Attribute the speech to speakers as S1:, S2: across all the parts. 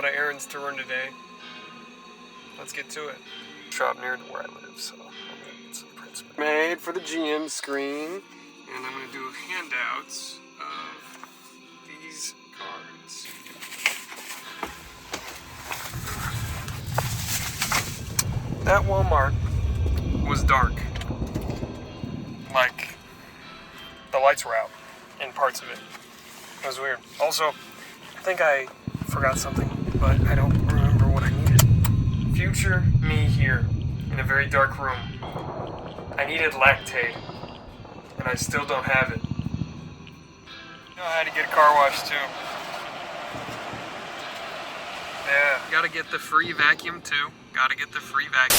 S1: of errands to run today. Let's get to it. Shop near where I live, so I'm gonna get some prints made for the GM screen. And I'm gonna do handouts of these cards. That Walmart was dark. Like, the lights were out in parts of it. It was weird. Also, I think I forgot something, but I don't remember what I needed. Future me here, in a very dark room. I needed lactate, and I still don't have it. I know how to get a car wash, too. Yeah, gotta get the free vacuum, too. Gotta get the free vacuum.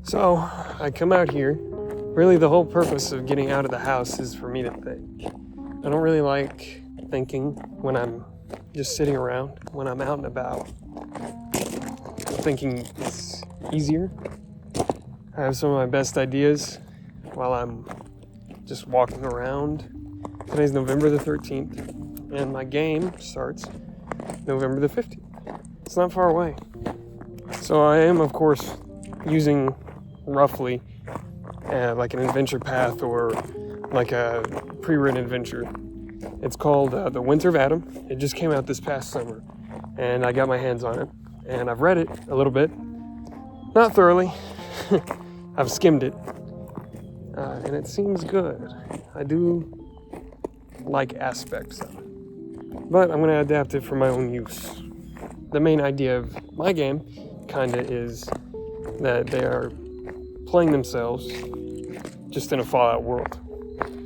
S1: So, I come out here. Really, the whole purpose of getting out of the house is for me to think. I don't really like thinking when I'm just sitting around. When I'm out and about, thinking is easier. I have some of my best ideas while I'm just walking around. Today's November the 13th, and my game starts November the 15th. It's not far away. So I am, of course, using roughly like an adventure path or like a pre-written adventure. It's called The Winter of Adam. It just came out this past summer, and I got my hands on it, and I've read it a little bit. Not thoroughly. I've skimmed it, and it seems good. I do like aspects of it, but I'm going to adapt it for my own use. The main idea of my game kind of is that they are playing themselves just in a Fallout world.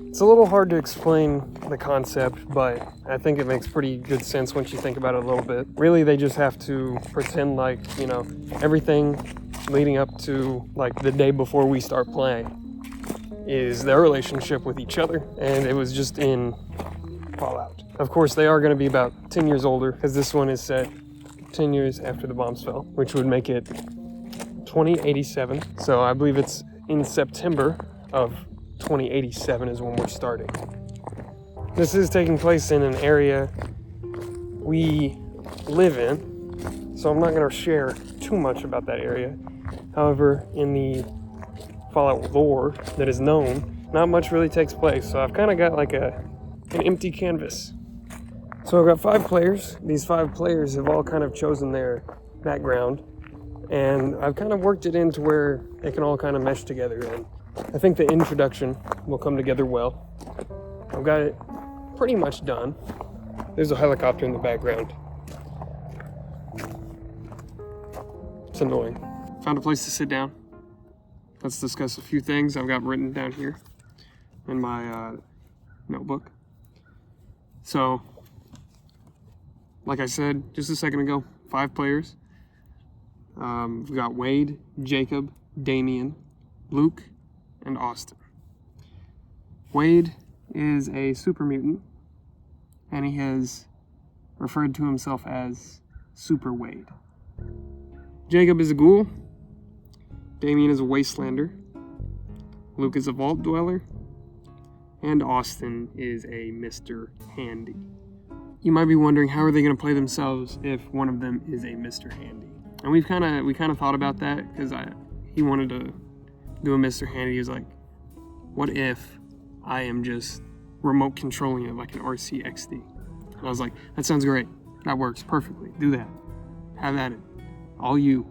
S1: It's a little hard to explain the concept, but I think it makes pretty good sense once you think about it a little bit. Really, they just have to pretend like, you know, everything leading up to like the day before we start playing is their relationship with each other, and it was just in Fallout. Of course, they are going to be about 10 years older, because this one is set 10 years after the bombs fell, which would make it 2087. So I believe it's in September of 2087 is when we're starting. This is taking place in an area we live in, so I'm not going to share too much about that area. However, in the Fallout lore that is known, not much really takes place, so I've kind of got like an empty canvas. So I've got 5 players. These 5 players have all kind of chosen their background, and I've kind of worked it into where it can all kind of mesh together, and I think the introduction will come together well. I've got it pretty much done. There's a helicopter in the background. It's annoying. Found a place to sit down. Let's discuss a few things I've got written down here in my notebook. So, like I said just a second ago, 5 players. We've got Wade, Jacob, Damien, Luke, and Austin. Wade is a super mutant, and he has referred to himself as Super Wade. Jacob is a ghoul. Damien is a wastelander. Luke is a vault dweller. And Austin is a Mr. Handy. You might be wondering, how are they going to play themselves if one of them is a Mr. Handy? And we kind of thought about that, because he wanted to do a Mr. Handy. He was like, what if I am just remote controlling it like an RCXD? And I was like, that sounds great. That works perfectly. Do that. Have at it. All you.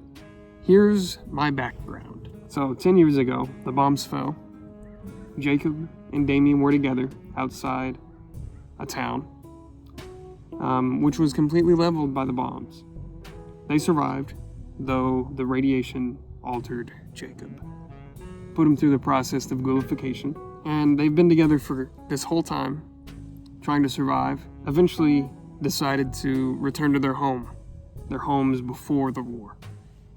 S1: Here's my background. So 10 years ago, the bombs fell. Jacob and Damien were together outside a town, which was completely leveled by the bombs. They survived, though the radiation altered Jacob, put him through the process of ghoulification, and they've been together for this whole time, trying to survive. Eventually decided to return to their home their homes before the war.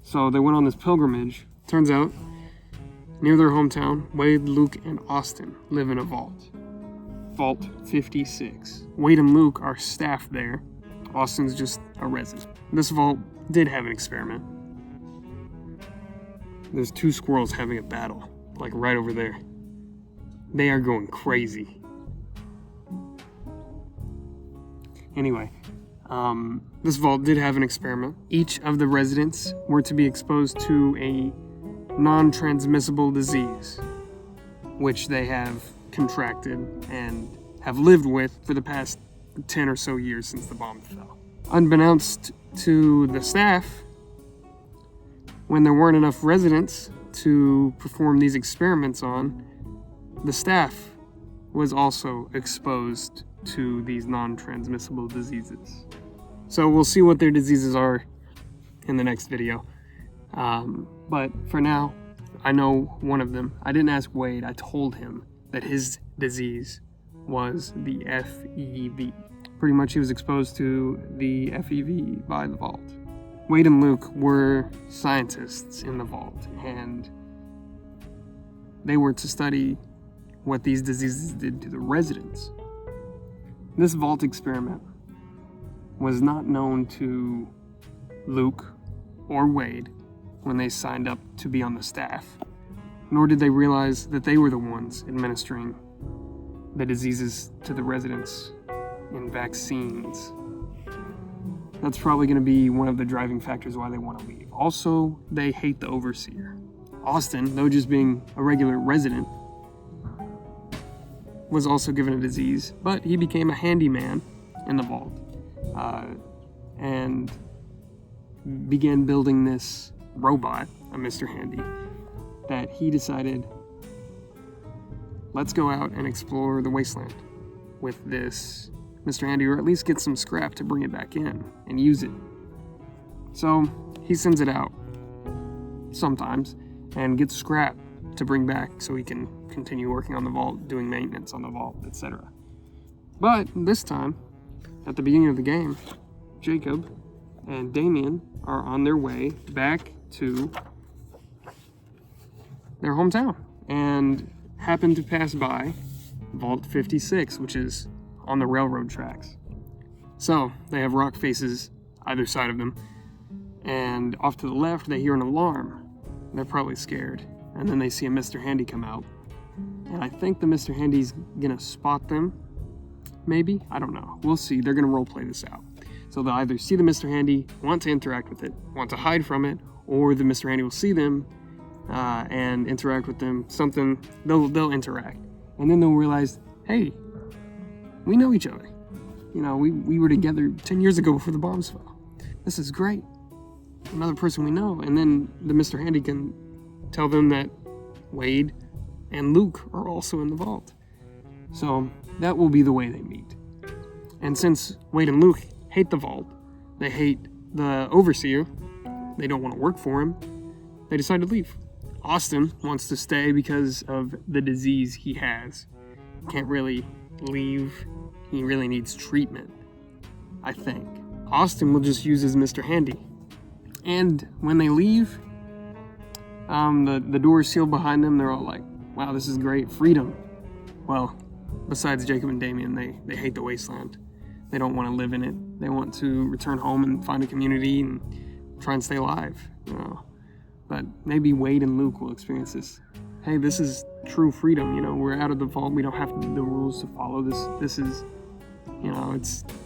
S1: So they went on this pilgrimage. Turns out, near their hometown, Wade, Luke, and Austin live in a vault. Vault 56. Wade and Luke are staff there. Austin's just a resident. This vault did have an experiment. There's 2 squirrels having a battle, like right over there. They are going crazy. Anyway, this vault did have an experiment. Each of the residents were to be exposed to a non-transmissible disease, which they have contracted and have lived with for the past 10 or so years since the bomb fell. Unbeknownst to the staff, when there weren't enough residents to perform these experiments on, the staff was also exposed to these non-transmissible diseases. So we'll see what their diseases are in the next video. But for now, I know one of them. I didn't ask Wade, I told him that his disease was the FEV. Pretty much he was exposed to the FEV by the vault. Wade and Luke were scientists in the vault, and they were to study what these diseases did to the residents. This vault experiment was not known to Luke or Wade when they signed up to be on the staff, nor did they realize that they were the ones administering the diseases to the residents in vaccines. That's probably going to be one of the driving factors why they want to leave. Also, they hate the overseer. Austin, though just being a regular resident, was also given a disease, but he became a handyman in the vault and began building this robot, a Mr. Handy, that he decided, let's go out and explore the wasteland with this Mr. Handy, or at least get some scrap to bring it back in and use it. So he sends it out sometimes and gets scrap to bring back so he can continue working on the vault, doing maintenance on the vault, etc. But this time, at the beginning of the game, Jacob and Damien are on their way back to their hometown and happen to pass by Vault 56, which is on the railroad tracks. So they have rock faces either side of them, and off to the left they hear an alarm. They're probably scared, and then they see a Mr. Handy come out, and I think the Mr. Handy's gonna spot them. Maybe? I don't know. We'll see. They're gonna roleplay this out. So they'll either see the Mr. Handy, want to interact with it, want to hide from it, or the Mr. Handy will see them and interact with them. Something, they'll interact. And then they'll realize, hey, we know each other. You know, we were together 10 years ago before the bombs fell. This is great. Another person we know. And then the Mr. Handy can tell them that Wade and Luke are also in the vault. So that will be the way they meet. And since Wade and Luke hate the vault, they hate the overseer, they don't want to work for him, they decide to leave. Austin wants to stay because of the disease he has. Can't really leave. He really needs treatment, I think. Austin will just use his Mr. Handy. And when they leave, the door is sealed behind them. They're all like, wow, this is great, freedom. Well, besides Jacob and Damien, they hate the wasteland. They don't want to live in it. They want to return home and find a community and try and stay alive, you know. But maybe Wade and Luke will experience this. Hey, this is true freedom, you know. We're out of the vault. We don't have the rules to follow. This is, you know,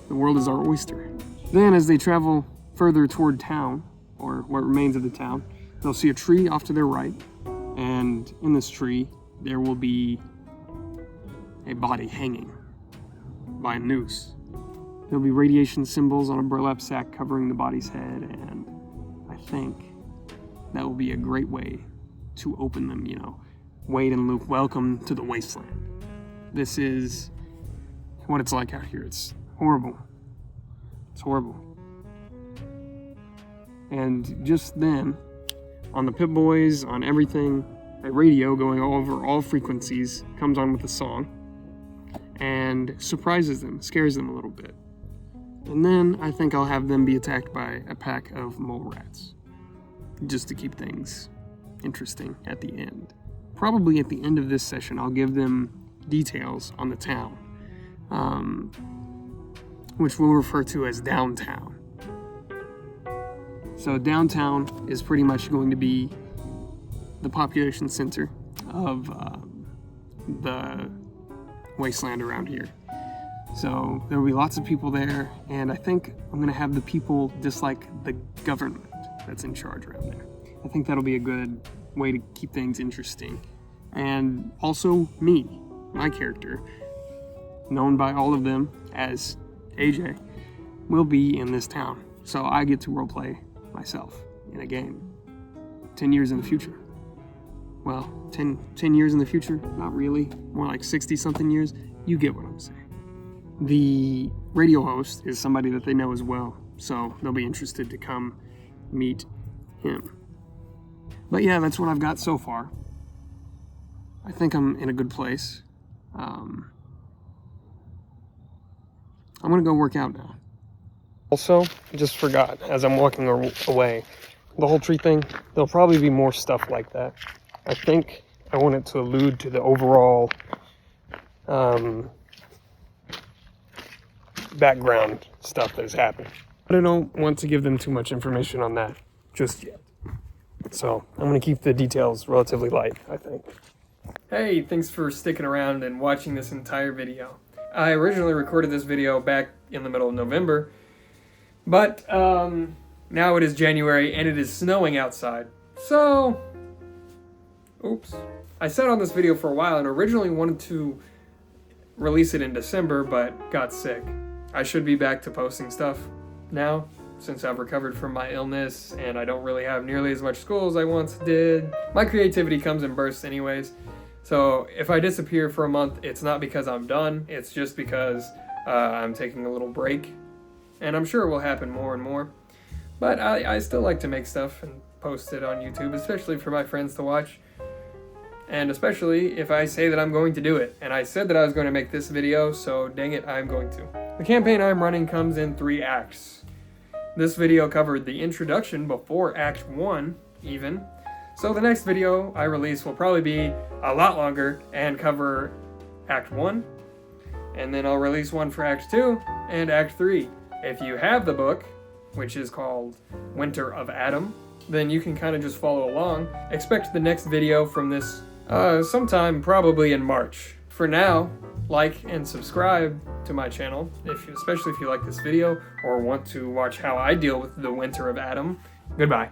S1: the world is our oyster. Then as they travel further toward town, or what remains of the town, they'll see a tree off to their right. And in this tree, there will be a body hanging by a noose. There'll be radiation symbols on a burlap sack covering the body's head, and I think that will be a great way to open them, you know. Wade and Luke, welcome to the wasteland. This is what it's like out here. It's horrible. It's horrible. And just then, on the Pip-Boys, on everything, a radio going over all frequencies comes on with a song and surprises them, scares them a little bit. And then I think I'll have them be attacked by a pack of mole rats, just to keep things interesting at the end. Probably at the end of this session, I'll give them details on the town, which we'll refer to as downtown. So downtown is pretty much going to be the population center of the wasteland around here. So there'll be lots of people there, and I think I'm gonna have the people dislike the government that's in charge around there. I think that'll be a good way to keep things interesting. And also me, my character, known by all of them as AJ, will be in this town. So I get to roleplay myself in a game 10 years in the future. Well, 10 years in the future, not really, more like 60 something years. You get what I'm saying. The radio host is somebody that they know as well, so they'll be interested to come meet him. But yeah, that's what I've got so far. I think I'm in a good place. I'm gonna go work out now. Also, I just forgot, as I'm walking away, the whole tree thing, there'll probably be more stuff like that. I think I want it to allude to the overall background stuff that has happened. But I don't want to give them too much information on that just yet. So I'm going to keep the details relatively light, I think. Hey, thanks for sticking around and watching this entire video. I originally recorded this video back in the middle of November, but now it is January and it is snowing outside. So, oops. I sat on this video for a while and originally wanted to release it in December, but got sick. I should be back to posting stuff now, since I've recovered from my illness and I don't really have nearly as much school as I once did. My creativity comes in bursts anyways, so if I disappear for a month, it's not because I'm done, it's just because I'm taking a little break, and I'm sure it will happen more and more. But I still like to make stuff and post it on YouTube, especially for my friends to watch. And especially if I say that I'm going to do it. And I said that I was going to make this video, so dang it, I'm going to. The campaign I'm running comes in 3 acts. This video covered the introduction before Act 1, even. So the next video I release will probably be a lot longer and cover Act 1. And then I'll release one for Act 2 and Act 3. If you have the book, which is called Winter of Adam, then you can kind of just follow along. Expect the next video from this sometime probably in March. For now, like and subscribe to my channel, especially if you like this video or want to watch how I deal with the Winter of Adam. Goodbye.